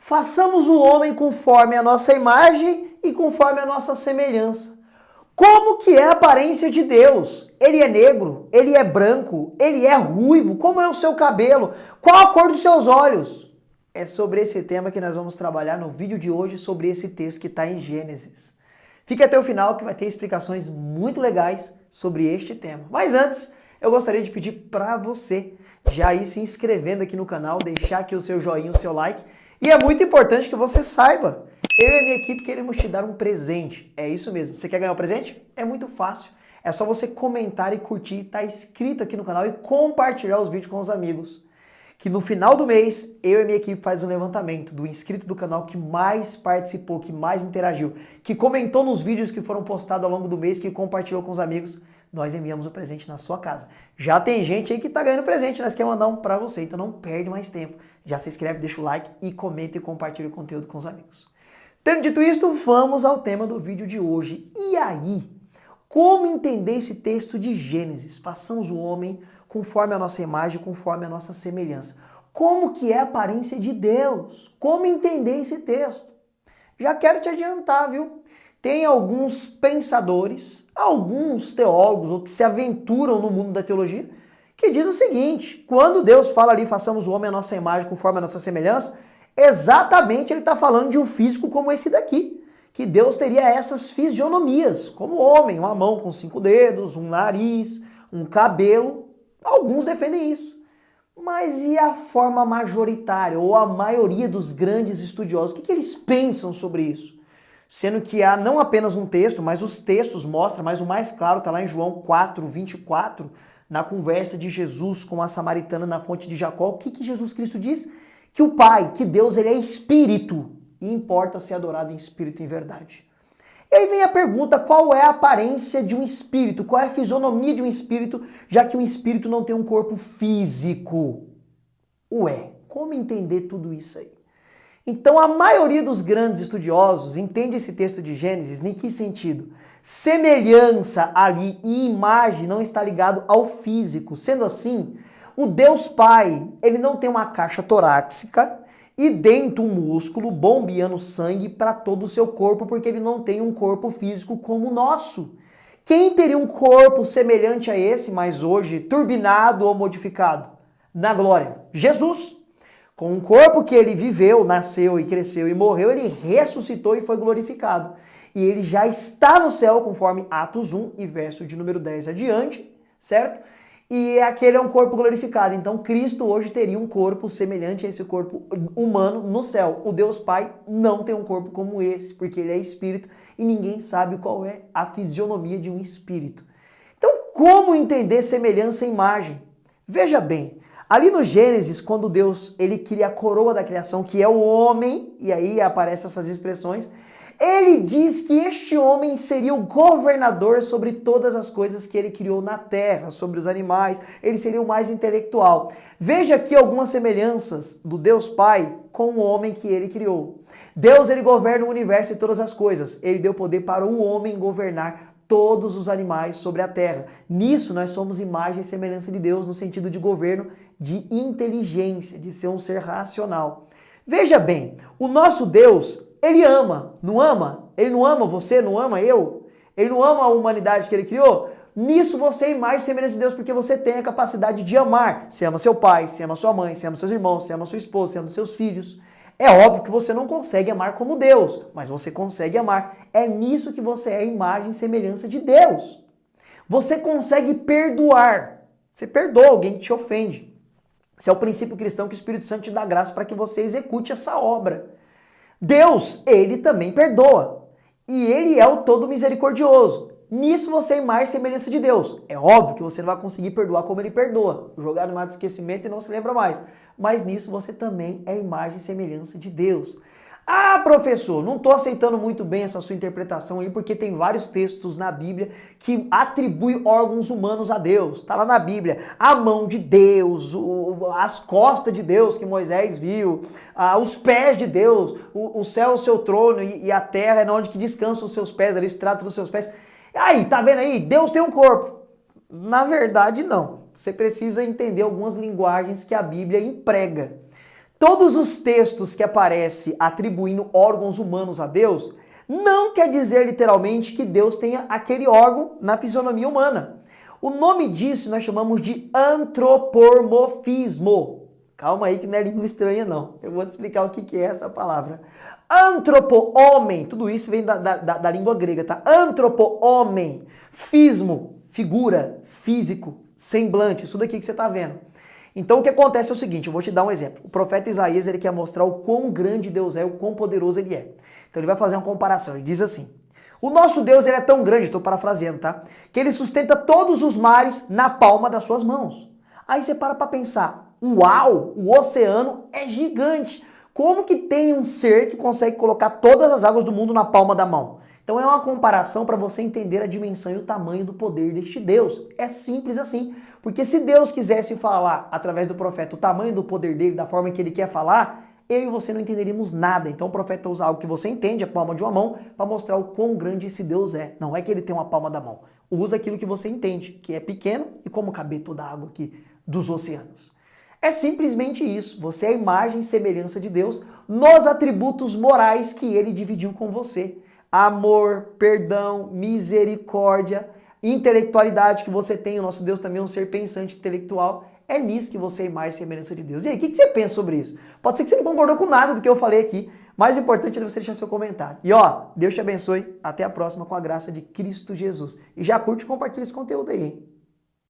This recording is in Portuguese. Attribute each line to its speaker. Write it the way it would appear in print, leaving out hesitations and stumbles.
Speaker 1: Façamos o homem conforme a nossa imagem e conforme a nossa semelhança. Como que é a aparência de Deus? Ele é negro? Ele é branco? Ele é ruivo? Como é o seu cabelo? Qual a cor dos seus olhos? É sobre esse tema que nós vamos trabalhar no vídeo de hoje, sobre esse texto que está em Gênesis. Fique até o final que vai ter explicações muito legais sobre este tema. Mas antes, eu gostaria de pedir para você já ir se inscrevendo aqui no canal, deixar aqui o seu joinha, o seu like. E é muito importante que você saiba, eu e a minha equipe queremos te dar um presente. É isso mesmo. Você quer ganhar um presente? É muito fácil. É só você comentar e curtir, tá inscrito aqui no canal e compartilhar os vídeos com os amigos. Que no final do mês, eu e a minha equipe faz um levantamento do inscrito do canal que mais participou, que mais interagiu, que comentou nos vídeos que foram postados ao longo do mês, que compartilhou com os amigos. Nós enviamos o presente na sua casa. Já tem gente aí que tá ganhando presente, nós queremos mandar um pra você, então não perde mais tempo. Já se inscreve, deixa o like e comenta e compartilha o conteúdo com os amigos. Tendo dito isto, vamos ao tema do vídeo de hoje. E aí? Como entender esse texto de Gênesis? Façamos o homem conforme a nossa imagem, conforme a nossa semelhança. Como que é a aparência de Deus? Como entender esse texto? Já quero te adiantar, viu? Tem alguns pensadores, alguns teólogos ou que se aventuram no mundo da teologia, que diz o seguinte: quando Deus fala ali, façamos o homem à nossa imagem, conforme a nossa semelhança, exatamente ele está falando de um físico como esse daqui, que Deus teria essas fisionomias, como homem, uma mão com 5 dedos, um nariz, um cabelo. Alguns defendem isso. Mas e a forma majoritária, ou a maioria dos grandes estudiosos? O que eles pensam sobre isso? Sendo que há não apenas um texto, mas os textos mostram, mas o mais claro está lá em João 4:24, na conversa de Jesus com a samaritana na fonte de Jacó. O que Jesus Cristo diz? Que o Pai, que Deus, ele é espírito e importa ser adorado em espírito e em verdade. E aí vem a pergunta, qual é a aparência de um espírito? Qual é a fisionomia de um espírito, já que um espírito não tem um corpo físico? Ué, como entender tudo isso aí? Então a maioria dos grandes estudiosos entende esse texto de Gênesis em que sentido? Semelhança ali e imagem não está ligado ao físico. Sendo assim, o Deus Pai, ele não tem uma caixa torácica e dentro um músculo bombeando sangue para todo o seu corpo, porque ele não tem um corpo físico como o nosso. Quem teria um corpo semelhante a esse, mas hoje turbinado ou modificado? Na glória, Jesus. Com um corpo que ele viveu, nasceu e cresceu e morreu, ele ressuscitou e foi glorificado. E ele já está no céu, conforme Atos 1 e verso de número 10 adiante, certo? E aquele é um corpo glorificado. Então Cristo hoje teria um corpo semelhante a esse corpo humano no céu. O Deus Pai não tem um corpo como esse, porque ele é espírito e ninguém sabe qual é a fisionomia de um espírito. Então, como entender semelhança e imagem? Veja bem, ali no Gênesis, quando Deus ele cria a coroa da criação, que é o homem, e aí aparecem essas expressões, ele diz que este homem seria o governador sobre todas as coisas que ele criou na terra, sobre os animais, ele seria o mais intelectual. Veja aqui algumas semelhanças do Deus Pai com o homem que ele criou. Deus, ele governa o universo e todas as coisas. Ele deu poder para o homem governar todos os animais sobre a terra. Nisso nós somos imagem e semelhança de Deus no sentido de governo, de inteligência, de ser um ser racional. Veja bem, o nosso Deus, ele ama, não ama? Ele não ama você, não ama eu? Ele não ama a humanidade que ele criou? Nisso você é imagem e semelhança de Deus porque você tem a capacidade de amar. Você ama seu pai, você ama sua mãe, você ama seus irmãos, você ama sua esposa, você ama seus filhos. É óbvio que você não consegue amar como Deus, mas você consegue amar. É nisso que você é imagem e semelhança de Deus. Você consegue perdoar. Você perdoa alguém que te ofende. Esse é o princípio cristão que o Espírito Santo te dá graça para que você execute essa obra. Deus, ele também perdoa. E ele é o todo misericordioso. Nisso você é imagem e semelhança de Deus. É óbvio que você não vai conseguir perdoar como ele perdoa. Jogar no mar de esquecimento e não se lembra mais. Mas nisso você também é imagem e semelhança de Deus. Ah, professor, não estou aceitando muito bem essa sua interpretação aí, porque tem vários textos na Bíblia que atribuem órgãos humanos a Deus. Está lá na Bíblia, a mão de Deus, as costas de Deus que Moisés viu, os pés de Deus, o céu é o seu trono e a terra é onde que descansam os seus pés, ali o estrato dos seus pés. Aí, tá vendo aí? Deus tem um corpo. Na verdade, não. Você precisa entender algumas linguagens que a Bíblia emprega. Todos os textos que aparecem atribuindo órgãos humanos a Deus, não quer dizer literalmente que Deus tenha aquele órgão na fisionomia humana. O nome disso nós chamamos de antropomorfismo. Calma aí que não é língua estranha não. Eu vou te explicar o que é essa palavra. Homem, tudo isso vem da língua grega, tá? Homem, fismo, figura, físico, semblante, isso daqui que você está vendo. Então o que acontece é o seguinte, eu vou te dar um exemplo. O profeta Isaías, ele quer mostrar o quão grande Deus é, o quão poderoso ele é. Então ele vai fazer uma comparação, ele diz assim: o nosso Deus, ele é tão grande, estou parafraseando, tá? Que ele sustenta todos os mares na palma das suas mãos. Aí você para pensar, uau, o oceano é gigante. Como que tem um ser que consegue colocar todas as águas do mundo na palma da mão? Então é uma comparação para você entender a dimensão e o tamanho do poder deste Deus. É simples assim. Porque se Deus quisesse falar através do profeta o tamanho do poder dele, da forma que ele quer falar, eu e você não entenderíamos nada. Então o profeta usa algo que você entende, a palma de uma mão, para mostrar o quão grande esse Deus é. Não é que ele tem uma palma da mão. Usa aquilo que você entende, que é pequeno e como caber toda a água aqui dos oceanos. É simplesmente isso. Você é a imagem e semelhança de Deus nos atributos morais que ele dividiu com você. Amor, perdão, misericórdia, intelectualidade que você tem. O nosso Deus também é um ser pensante intelectual. É nisso que você é a imagem e semelhança de Deus. E aí, o que você pensa sobre isso? Pode ser que você não concordou com nada do que eu falei aqui. Mais importante é você deixar seu comentário. E ó, Deus te abençoe. Até a próxima com a graça de Cristo Jesus. E já curte e compartilha esse conteúdo aí, hein?